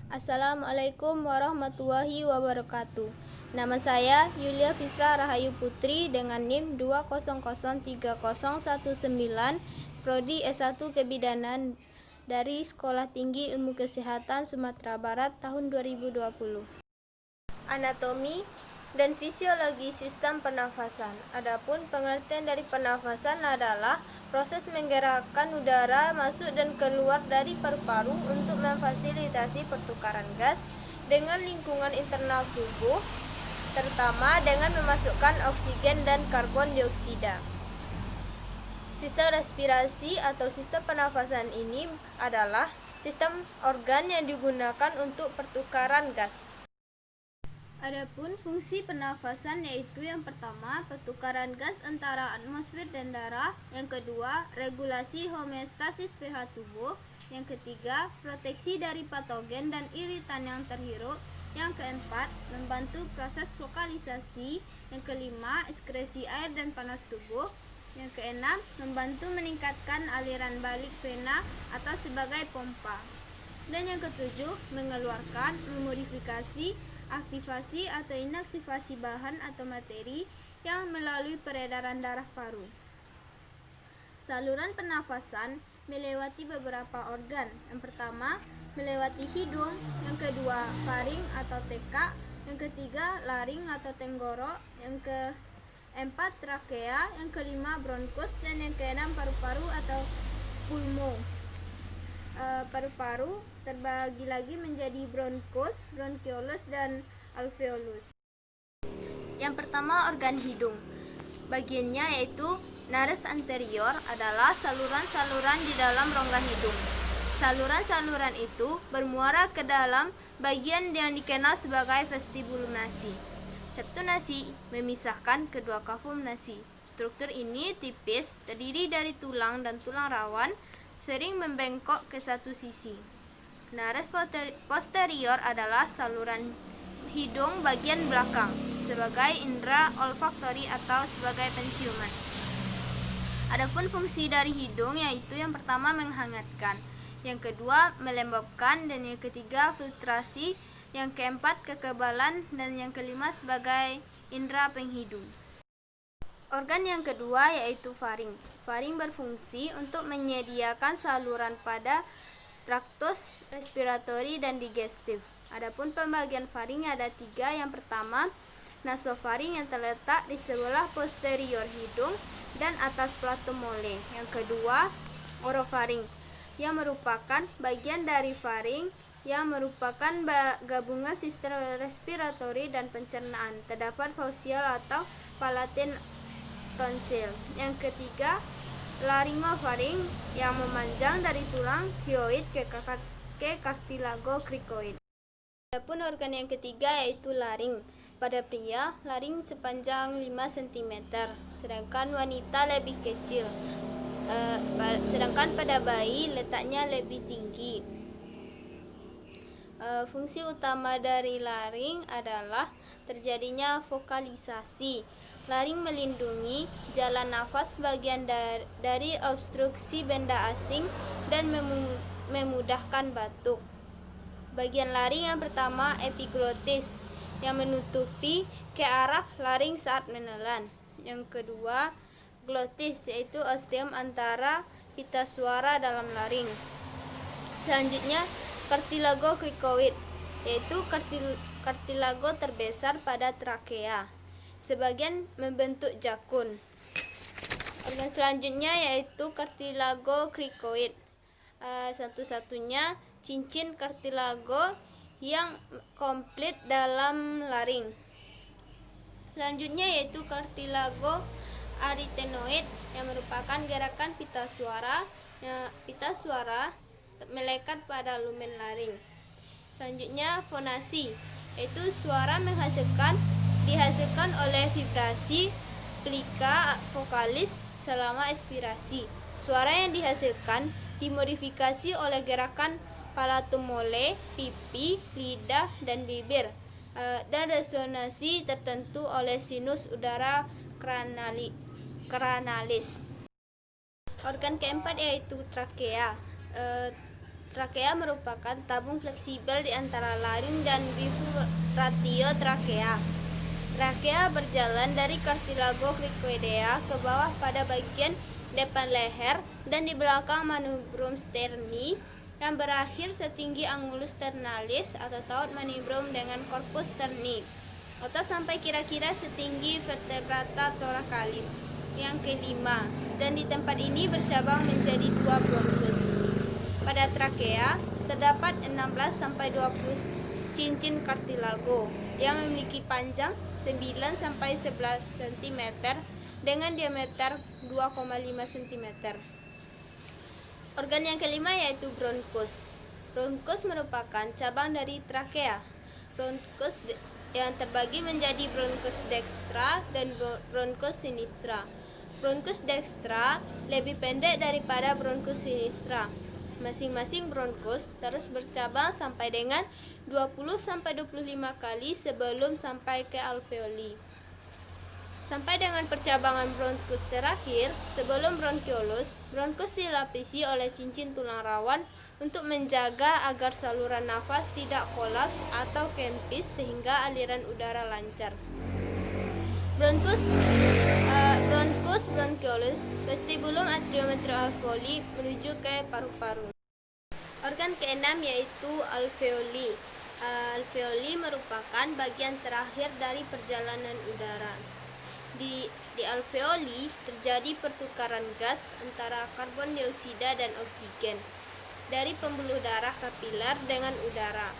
Assalamualaikum warahmatullahi wabarakatuh. Nama saya Yulia Fifra Rahayu Putri dengan NIM 2003019, Prodi S1 Kebidanan dari Sekolah Tinggi Ilmu Kesehatan Sumatera Barat tahun 2020. Anatomi dan fisiologi sistem pernafasan. Adapun pengertian dari pernafasan adalah proses menggerakkan udara masuk dan keluar dari paru-paru untuk memfasilitasi pertukaran gas dengan lingkungan internal tubuh, terutama dengan memasukkan oksigen dan karbon dioksida. Sistem respirasi atau sistem pernafasan ini adalah sistem organ yang digunakan untuk pertukaran gas. Adapun fungsi pernafasan yaitu yang pertama, pertukaran gas antara atmosfer dan darah, yang kedua, regulasi homeostasis pH tubuh, yang ketiga, proteksi dari patogen dan iritan yang terhirup, yang keempat, membantu proses vokalisasi, yang kelima, ekskresi air dan panas tubuh, yang keenam, membantu meningkatkan aliran balik vena atau sebagai pompa, dan yang ketujuh, mengeluarkan, memodifikasi, aktivasi atau inaktivasi bahan atau materi yang melalui peredaran darah paru. Saluran pernafasan melewati beberapa organ. Yang pertama, melewati hidung, yang kedua, faring atau tekak, yang ketiga, laring atau tenggorok, yang keempat, trakea, yang kelima, bronkus, dan yang keenam, paru-paru atau pulmo. Paru-paru terbagi lagi menjadi bronkus, bronkiolus, dan alveolus. Yang pertama, organ hidung. Bagiannya yaitu nares anterior adalah saluran-saluran di dalam rongga hidung. Saluran-saluran itu bermuara ke dalam bagian yang dikenal sebagai vestibulum nasi. Septum nasi memisahkan kedua kafum nasi. Struktur ini tipis, terdiri dari tulang dan tulang rawan, sering membengkok ke satu sisi. Nares posterior adalah saluran hidung bagian belakang, sebagai indera olfaktori atau sebagai penciuman. Adapun fungsi dari hidung yaitu yang pertama menghangatkan, yang kedua melembabkan, dan yang ketiga filtrasi, yang keempat kekebalan, dan yang kelima sebagai indera penghidung. Organ yang kedua yaitu faring. Faring berfungsi untuk menyediakan saluran pada traktus respiratori dan digestif. Adapun pembagian faring ada tiga. Yang pertama, nasofaring yang terletak di sebelah posterior hidung dan atas platum mole. Yang kedua, orofaring yang merupakan bagian dari faring yang merupakan gabungan sistem respiratori dan pencernaan. Terdapat fosil atau palatin tonsil. Yang ketiga, laryngofaring yang memanjang dari tulang hyoid ke kartilago krikoid. Adapun organ yang ketiga yaitu laring. Pada pria, laring sepanjang 5 cm, sedangkan wanita lebih kecil. Sedangkan pada bayi letaknya lebih tinggi. Fungsi utama dari laring adalah terjadinya vokalisasi. Laring melindungi jalan nafas bagian dari obstruksi benda asing dan memudahkan batuk. Bagian laring yang pertama, epiglotis, yang menutupi ke arah laring saat menelan. Yang kedua, glotis, yaitu ostium antara pita suara dalam laring. Selanjutnya, kartilago krikoid, yaitu kartilago terbesar pada trakea, sebagian membentuk jakun. Organ selanjutnya yaitu kartilago krikoid, satu-satunya cincin kartilago yang komplit dalam laring. Selanjutnya yaitu kartilago arytenoid yang merupakan gerakan pita suara. Pita suara melekat pada lumen laring. Selanjutnya fonasi, yaitu suara dihasilkan oleh vibrasi plika vokalis selama ekspirasi. Suara yang dihasilkan dimodifikasi oleh gerakan palatum mole, pipi, lidah, dan bibir, dan resonansi tertentu oleh sinus udara kranalis. Organ keempat yaitu trakea. Trakea merupakan tabung fleksibel di antara laring dan bifuratiotrakea. Trakea berjalan dari cartilago cricoidea ke bawah pada bagian depan leher dan di belakang manubrium sterni yang berakhir setinggi angulus ternalis atau taut manubrium dengan corpus sterni, atau sampai kira-kira setinggi vertebrata thoracalis. Yang kelima, dan di tempat ini bercabang menjadi 2 bronkus. Pada trakea terdapat 16-20 cincin cartilago yang memiliki panjang 9-11 cm dengan diameter 2,5 cm. Organ yang kelima yaitu bronkus. Bronkus merupakan cabang dari trakea. Bronkus yang terbagi menjadi bronkus dextra dan bronkus sinistra. Bronkus dextra lebih pendek daripada bronkus sinistra. Masing-masing bronkus terus bercabang sampai dengan 20-25 kali sebelum sampai ke alveoli. Sampai dengan percabangan bronkus terakhir, sebelum bronkiolus, bronkus dilapisi oleh cincin tulang rawan untuk menjaga agar saluran nafas tidak kolaps atau kempis sehingga aliran udara lancar. Bronkus bronkiolus, vestibulum atrioalveoli menuju ke paru-paru. Organ keenam yaitu alveoli. Alveoli merupakan bagian terakhir dari perjalanan udara. Di alveoli terjadi pertukaran gas antara karbon dioksida dan oksigen dari pembuluh darah kapiler dengan udara.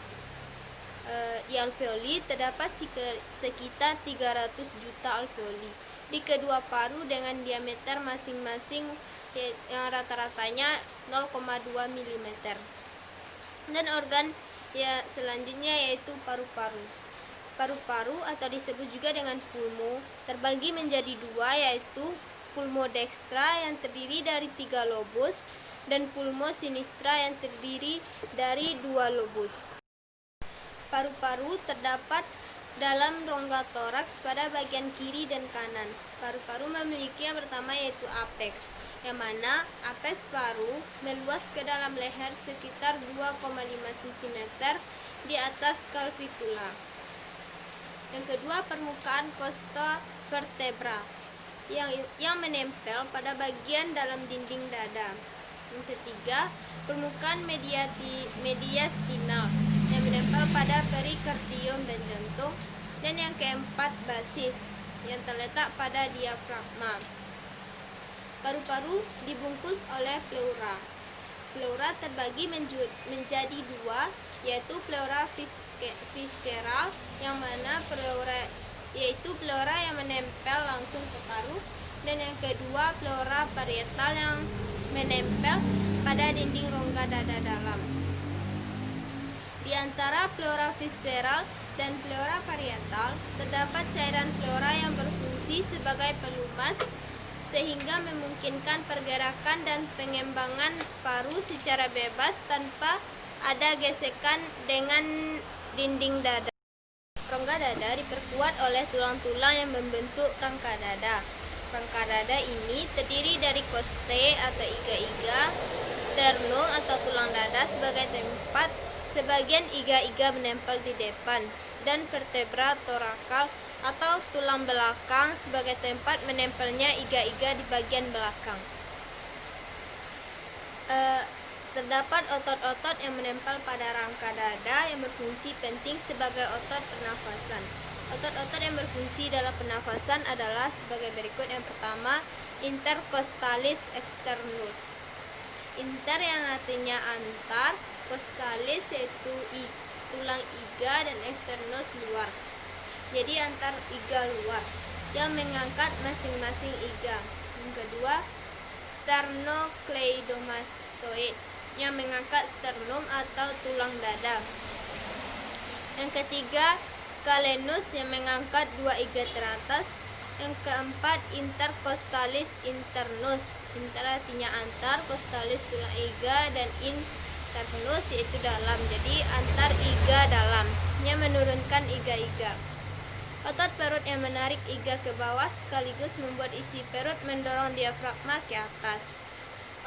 Di alveoli terdapat sekitar 300 juta alveoli di kedua paru dengan diameter masing-masing yang rata-ratanya 0,2 mm. Dan organ selanjutnya yaitu paru-paru. Paru-paru atau disebut juga dengan pulmo terbagi menjadi 2, yaitu pulmo dextra yang terdiri dari 3 lobus dan pulmo sinistra yang terdiri dari 2 lobus. Paru-paru terdapat dalam rongga toraks pada bagian kiri dan kanan. Paru-paru memiliki yang pertama yaitu apeks, yang mana apeks paru meluas ke dalam leher sekitar 2,5 cm di atas clavicula. Yang kedua, permukaan costa vertebra yang menempel pada bagian dalam dinding dada. Yang ketiga, permukaan mediastinal yang menempel pada perikardium dan jantung. Dan yang keempat, basis yang terletak pada diafragma. Paru-paru dibungkus oleh pleura. Pleura terbagi menjadi 2, yaitu pleura visceral yang mana pleura yang menempel langsung ke paru, dan yang kedua pleura parietal yang menempel pada dinding rongga dada dalam. Di antara pleura visceral dan pleura parietal terdapat cairan pleura yang berfungsi sebagai pelumas sehingga memungkinkan pergerakan dan pengembangan paru secara bebas tanpa ada gesekan dengan dinding dada. Rongga dada diperkuat oleh tulang-tulang yang membentuk rangka dada. Rangka dada ini terdiri dari costae atau iga-iga, sternum atau tulang dada sebagai tempat sebagian iga-iga menempel di depan, dan vertebra torakal atau tulang belakang sebagai tempat menempelnya iga-iga di bagian belakang. Terdapat otot-otot yang menempel pada rangka dada yang berfungsi penting sebagai otot pernafasan. Otot-otot yang berfungsi dalam pernafasan adalah sebagai berikut. Yang pertama, intercostalis externus. Inter yang artinya antar, costalis yaitu tulang iga, dan externus luar. Jadi antar iga luar yang mengangkat masing-masing iga. Yang kedua, sternocleidomastoid yang mengangkat sternum atau tulang dada. Yang ketiga, scalenus yang mengangkat 2 iga teratas. Yang keempat, intercostalis internus. Inter artinya antar, costalis tulang iga, dan internus yaitu dalam. Jadi antar iga dalam yang menurunkan iga-iga. Otot perut yang menarik iga ke bawah sekaligus membuat isi perut mendorong diafragma ke atas.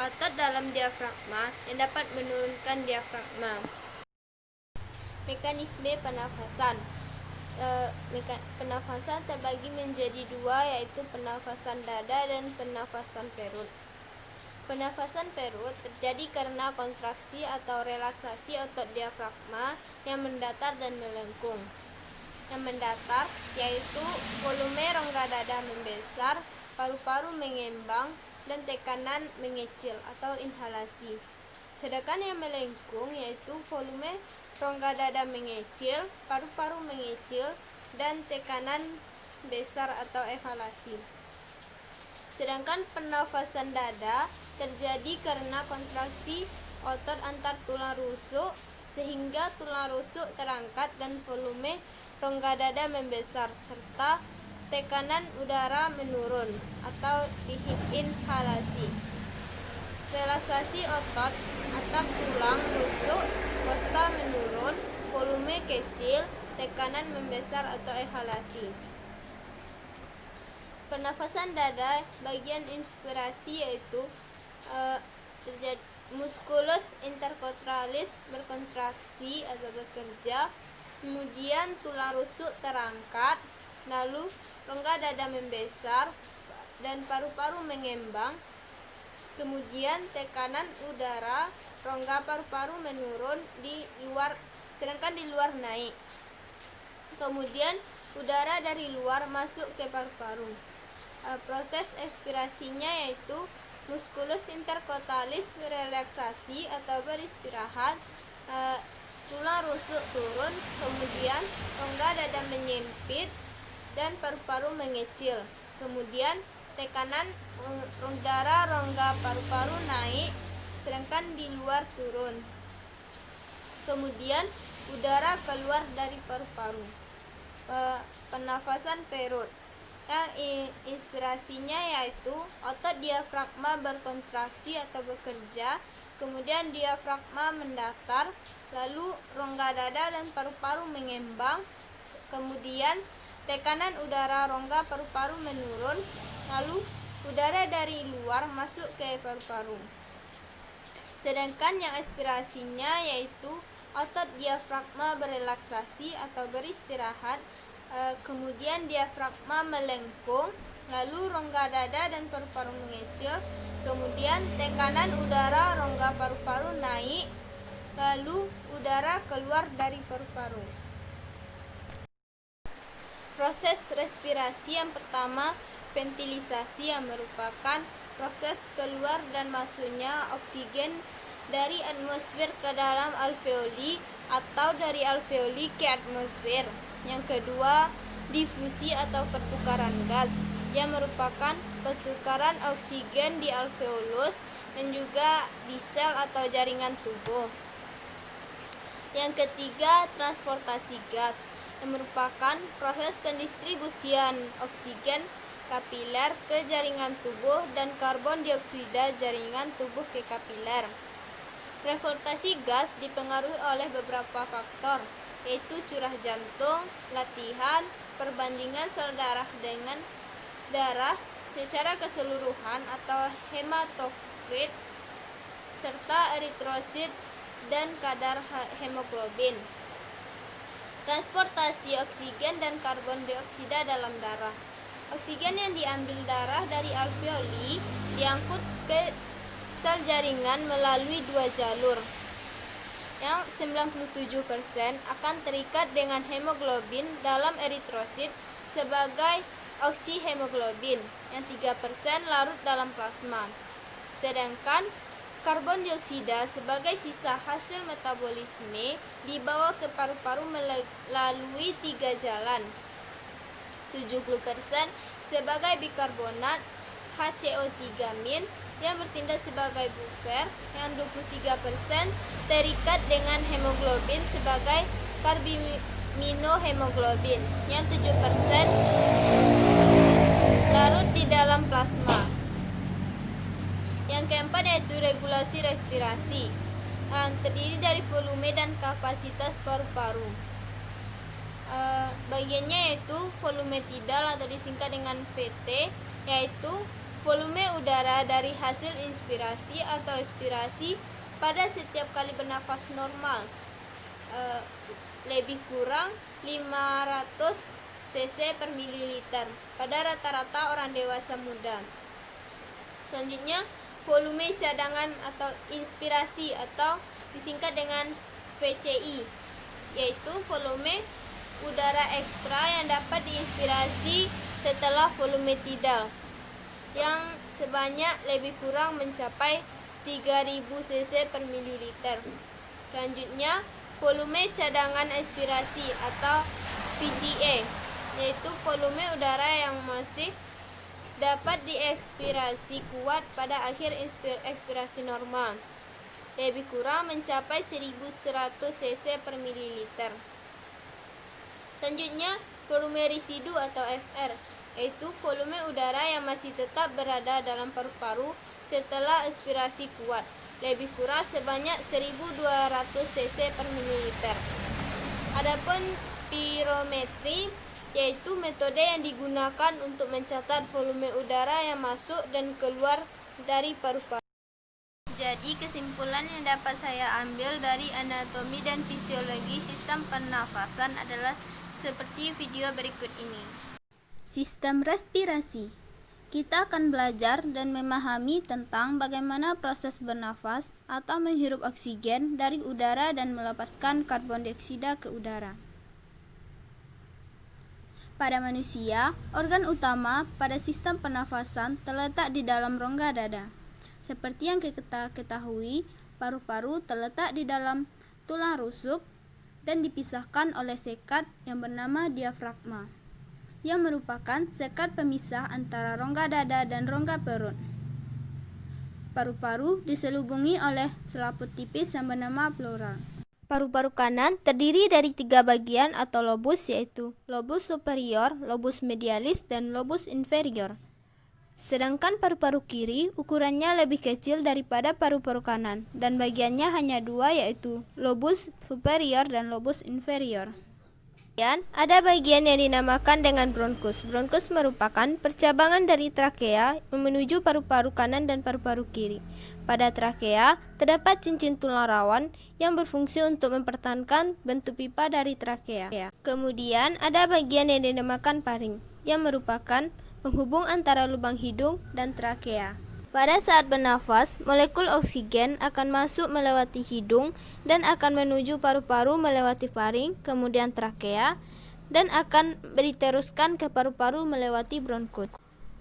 otot dalam diafragma yang dapat menurunkan diafragma. Mekanisme pernafasan. Pernafasan terbagi menjadi dua, yaitu pernafasan dada dan pernafasan perut. Pernafasan perut terjadi karena kontraksi atau relaksasi otot diafragma yang mendatar dan melengkung. Yang mendatar yaitu volume rongga dada membesar, paru-paru mengembang, dan tekanan mengecil atau inhalasi. Sedangkan yang melengkung yaitu volume rongga dada mengecil, paru-paru mengecil, dan tekanan besar atau ekhalasi. Sedangkan pernafasan dada terjadi karena kontraksi otot antar tulang rusuk sehingga tulang rusuk terangkat dan volume rongga dada membesar serta tekanan udara menurun atau inhalasi. Relaksasi otot atap tulang rusuk kosta menurun, volume kecil, tekanan membesar atau ekhalasi. Pernafasan dada bagian inspirasi yaitu musculus intercosturalis berkontraksi atau bekerja, kemudian tulang rusuk terangkat, lalu rongga dada membesar dan paru-paru mengembang, kemudian tekanan udara rongga paru-paru menurun sedangkan di luar naik, kemudian udara dari luar masuk ke paru-paru. Proses ekspirasinya yaitu musculus intercosturalis relaksasi atau beristirahat, tulang rusuk turun, kemudian rongga dada menyempit dan paru-paru mengecil, kemudian tekanan udara rongga paru-paru naik sedangkan di luar turun, kemudian udara keluar dari paru-paru. Pernafasan perut yang inspirasinya yaitu otot diafragma berkontraksi atau bekerja, kemudian diafragma mendatar, lalu rongga dada dan paru-paru mengembang, kemudian tekanan udara rongga paru-paru menurun, lalu udara dari luar masuk ke paru-paru. Sedangkan yang ekspirasinya yaitu otot diafragma berelaksasi atau beristirahat, kemudian diafragma melengkung, lalu rongga dada dan paru-paru mengecil, kemudian tekanan udara rongga paru-paru naik, lalu udara keluar dari paru-paru. Proses respirasi yang pertama, ventilisasi, yang merupakan proses keluar dan masuknya oksigen dari atmosfer ke dalam alveoli atau dari alveoli ke atmosfer. Yang kedua, difusi atau pertukaran gas, yang merupakan pertukaran oksigen di alveolus dan juga di sel atau jaringan tubuh. Yang ketiga, transportasi gas, yang merupakan proses pendistribusian oksigen kapiler ke jaringan tubuh dan karbon dioksida jaringan tubuh ke kapiler. Transportasi gas dipengaruhi oleh beberapa faktor, yaitu curah jantung, latihan, perbandingan sel darah dengan darah secara keseluruhan atau hematokrit, serta eritrosit dan kadar hemoglobin. Transportasi oksigen dan karbon dioksida dalam darah. Oksigen yang diambil darah dari alveoli diangkut ke sel jaringan melalui dua jalur. Yang 97% akan terikat dengan hemoglobin dalam eritrosit sebagai oksihemoglobin, yang 3% larut dalam plasma. Sedangkan karbon dioksida sebagai sisa hasil metabolisme dibawa ke paru-paru melalui 3 jalan. 70% sebagai bikarbonat HCO3- yang bertindak sebagai buffer, yang 23% terikat dengan hemoglobin sebagai karbaminohemoglobin, yang 7% larut di dalam plasma. Yang keempat yaitu regulasi respirasi, yang terdiri dari volume dan kapasitas paru-paru. Bagiannya yaitu volume tidal atau disingkat dengan VT, yaitu volume udara dari hasil inspirasi atau expirasi pada setiap kali bernafas normal lebih kurang 500 cc per mililiter pada rata-rata orang dewasa muda. Selanjutnya, volume cadangan atau inspirasi atau disingkat dengan VCI, yaitu volume udara ekstra yang dapat diinspirasi setelah volume tidal yang sebanyak lebih kurang mencapai 3000 cc per mililiter. Selanjutnya, volume cadangan ekspirasi atau VGA, yaitu volume udara yang masih dapat diekspirasi kuat pada akhir ekspirasi normal, lebih kurang mencapai 1100 cc per mililiter. Selanjutnya, volume residu atau FR, yaitu volume udara yang masih tetap berada dalam paru-paru setelah ekspirasi kuat, lebih kurang sebanyak 1200 cc per mililiter. Adapun spirometri, yaitu metode yang digunakan untuk mencatat volume udara yang masuk dan keluar dari paru-paru. Jadi kesimpulan yang dapat saya ambil dari anatomi dan fisiologi sistem pernafasan adalah seperti video berikut ini. Sistem respirasi. Kita akan belajar dan memahami tentang bagaimana proses bernafas atau menghirup oksigen dari udara dan melepaskan karbon dioksida ke udara. Pada manusia, organ utama pada sistem pernafasan terletak di dalam rongga dada. Seperti yang kita ketahui, paru-paru terletak di dalam tulang rusuk dan dipisahkan oleh sekat yang bernama diafragma, yang merupakan sekat pemisah antara rongga dada dan rongga perut. Paru-paru diselubungi oleh selaput tipis yang bernama pleura. Paru-paru kanan terdiri dari 3 bagian atau lobus, yaitu lobus superior, lobus medialis, dan lobus inferior. Sedangkan paru-paru kiri ukurannya lebih kecil daripada paru-paru kanan dan bagiannya hanya 2, yaitu lobus superior dan lobus inferior. Kemudian ada bagian yang dinamakan dengan bronkus. Bronkus merupakan percabangan dari trakea menuju paru-paru kanan dan paru-paru kiri. Pada trakea terdapat cincin tulang rawan yang berfungsi untuk mempertahankan bentuk pipa dari trakea. Kemudian ada bagian yang dinamakan paring, yang merupakan penghubung antara lubang hidung dan trakea. Pada saat bernafas, molekul oksigen akan masuk melewati hidung dan akan menuju paru-paru melewati paring, kemudian trakea, dan akan diteruskan ke paru-paru melewati bronkus.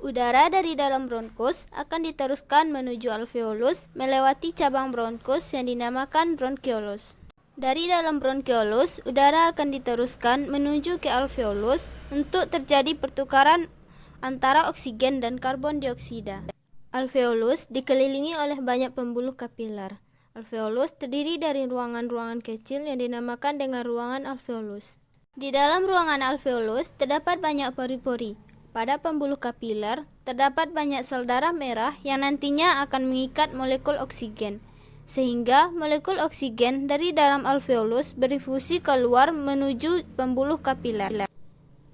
Udara dari dalam bronkus akan diteruskan menuju alveolus melewati cabang bronkus yang dinamakan bronkiolus. Dari dalam bronkiolus, udara akan diteruskan menuju ke alveolus untuk terjadi pertukaran antara oksigen dan karbon dioksida. Alveolus dikelilingi oleh banyak pembuluh kapiler. Alveolus terdiri dari ruangan-ruangan kecil yang dinamakan dengan ruangan alveolus. Di dalam ruangan alveolus terdapat banyak pori-pori. Pada pembuluh kapiler terdapat banyak sel darah merah yang nantinya akan mengikat molekul oksigen, sehingga molekul oksigen dari dalam alveolus berdifusi keluar menuju pembuluh kapiler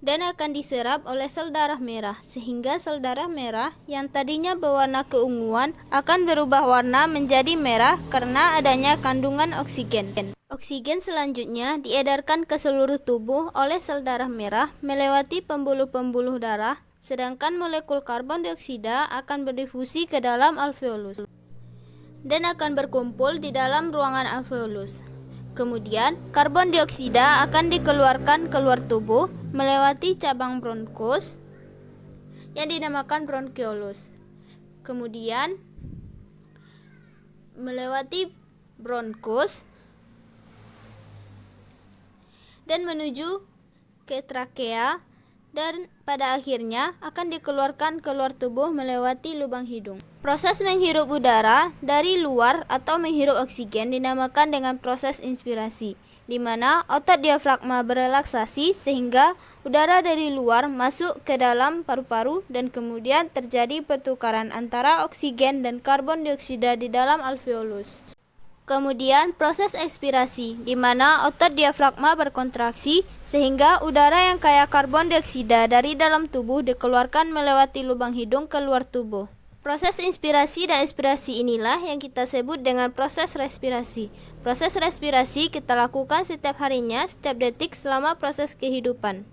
dan akan diserap oleh sel darah merah, sehingga sel darah merah yang tadinya berwarna keunguan akan berubah warna menjadi merah karena adanya kandungan oksigen. Oksigen selanjutnya diedarkan ke seluruh tubuh oleh sel darah merah melewati pembuluh-pembuluh darah, sedangkan molekul karbon dioksida akan berdifusi ke dalam alveolus dan akan berkumpul di dalam ruangan alveolus. Kemudian, karbon dioksida akan dikeluarkan keluar tubuh melewati cabang bronkus yang dinamakan bronkiolus. Kemudian, melewati bronkus dan menuju ke trakea dan pada akhirnya akan dikeluarkan keluar tubuh melewati lubang hidung. Proses menghirup udara dari luar atau menghirup oksigen dinamakan dengan proses inspirasi, di mana otot diafragma berelaksasi sehingga udara dari luar masuk ke dalam paru-paru dan kemudian terjadi pertukaran antara oksigen dan karbon dioksida di dalam alveolus. Kemudian proses ekspirasi, di mana otot diafragma berkontraksi sehingga udara yang kaya karbon dioksida dari dalam tubuh dikeluarkan melewati lubang hidung keluar tubuh. Proses inspirasi dan ekspirasi inilah yang kita sebut dengan proses respirasi. Proses respirasi kita lakukan setiap harinya, setiap detik selama proses kehidupan.